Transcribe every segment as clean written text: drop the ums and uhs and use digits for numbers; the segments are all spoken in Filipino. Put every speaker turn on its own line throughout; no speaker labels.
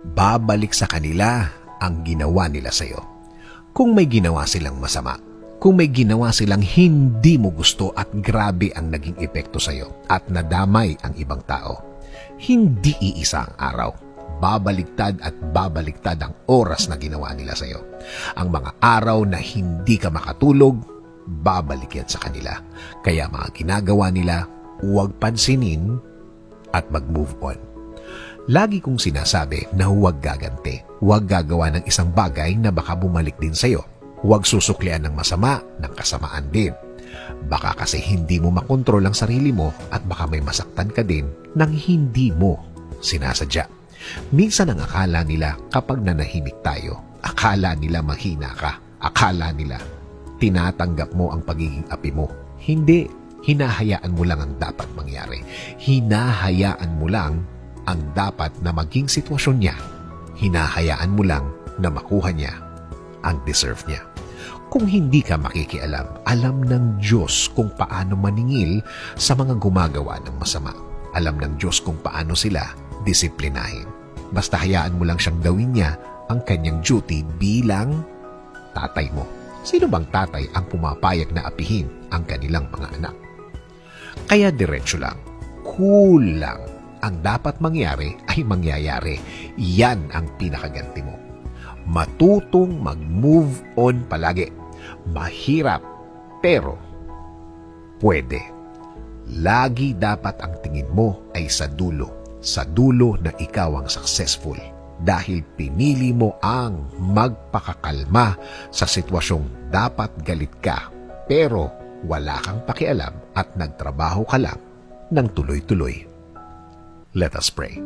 babalik sa kanila ang ginawa nila sa iyo. Kung may ginawa silang masama, kung may ginawa silang hindi mo gusto at grabe ang naging epekto sa iyo at nadamay ang ibang tao, hindi iisa ang araw. Babaliktad at babaliktad ang oras na ginawa nila sa iyo. Ang mga araw na hindi ka makatulog, babalik yan sa kanila. Kaya mga ginagawa nila, huwag pansinin at mag-move on. Lagi kong sinasabi na huwag gaganti. Huwag gagawa ng isang bagay na baka bumalik din sa iyo. Huwag susuklian ng masama, ng kasamaan din. Baka kasi hindi mo makontrol ang sarili mo at baka may masaktan ka din nang hindi mo sinasadya. Minsan ang akala nila kapag nanahimik tayo, akala nila mahina ka. Akala nila tinatanggap mo ang pagiging api mo. Hindi. Hinahayaan mo lang ang dapat mangyari. Hinahayaan mo lang ang dapat na maging sitwasyon niya. Hinahayaan mo lang na makuha niya ang deserve niya. Kung hindi ka makikialam, alam ng Diyos kung paano maningil sa mga gumagawa ng masama. Alam ng Diyos kung paano sila disiplinahin. Basta hayaan mo lang siyang gawin niya ang kanyang duty bilang tatay mo. Sino bang tatay ang pumapayag na apihin ang kanilang mga anak? Kaya diretso lang, cool lang. Ang dapat mangyari ay mangyayari. Yan ang pinakaganti mo. Matutong mag-move on palagi. Mahirap, pero pwede. Lagi dapat ang tingin mo ay sa dulo. Sa dulo na ikaw ang successful. Dahil pinili mo ang magpakakalma sa sitwasyong dapat galit ka, pero wala kang pakialam at nagtrabaho ka lang ng tuloy-tuloy. Let us pray.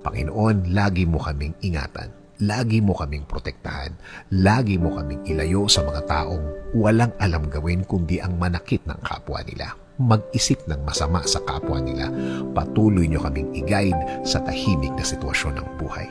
Panginoon, lagi mo kaming ingatan. Lagi mo kaming protektahan. Lagi mo kaming ilayo sa mga taong walang alam gawin kundi ang manakit ng kapwa nila. Mag-isip ng masama sa kapwa nila. Patuloy nyo kaming i-guide sa tahimik na sitwasyon ng buhay.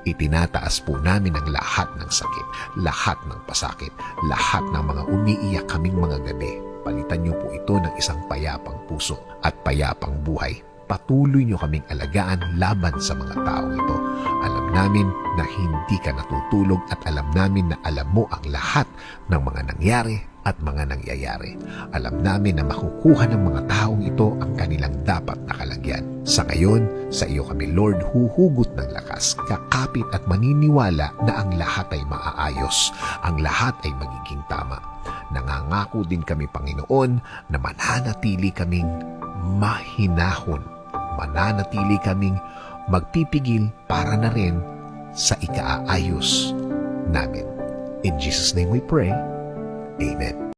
Itinataas po namin ang lahat ng sakit, lahat ng pasakit, lahat ng mga umiiyak kaming mga gabi. Palitan nyo po ito ng isang payapang puso at payapang buhay. Patuloy nyo kaming alagaan laban sa mga taong ito. Alam namin na hindi ka natutulog at alam namin na alam mo ang lahat ng mga nangyari at mga nangyayari. Alam namin na makukuha ng mga taong ito ang kanilang dapat na kalagyan. Sa ngayon, sa iyo kami Lord huhugot ng lakas, kakapit at maniniwala na ang lahat ay maaayos, ang lahat ay magiging tama. Nangangako din kami Panginoon na mananatili kaming mahinahon, mananatili kaming magpipigil para na rin sa ikaayos namin. In Jesus' name we pray. Amen.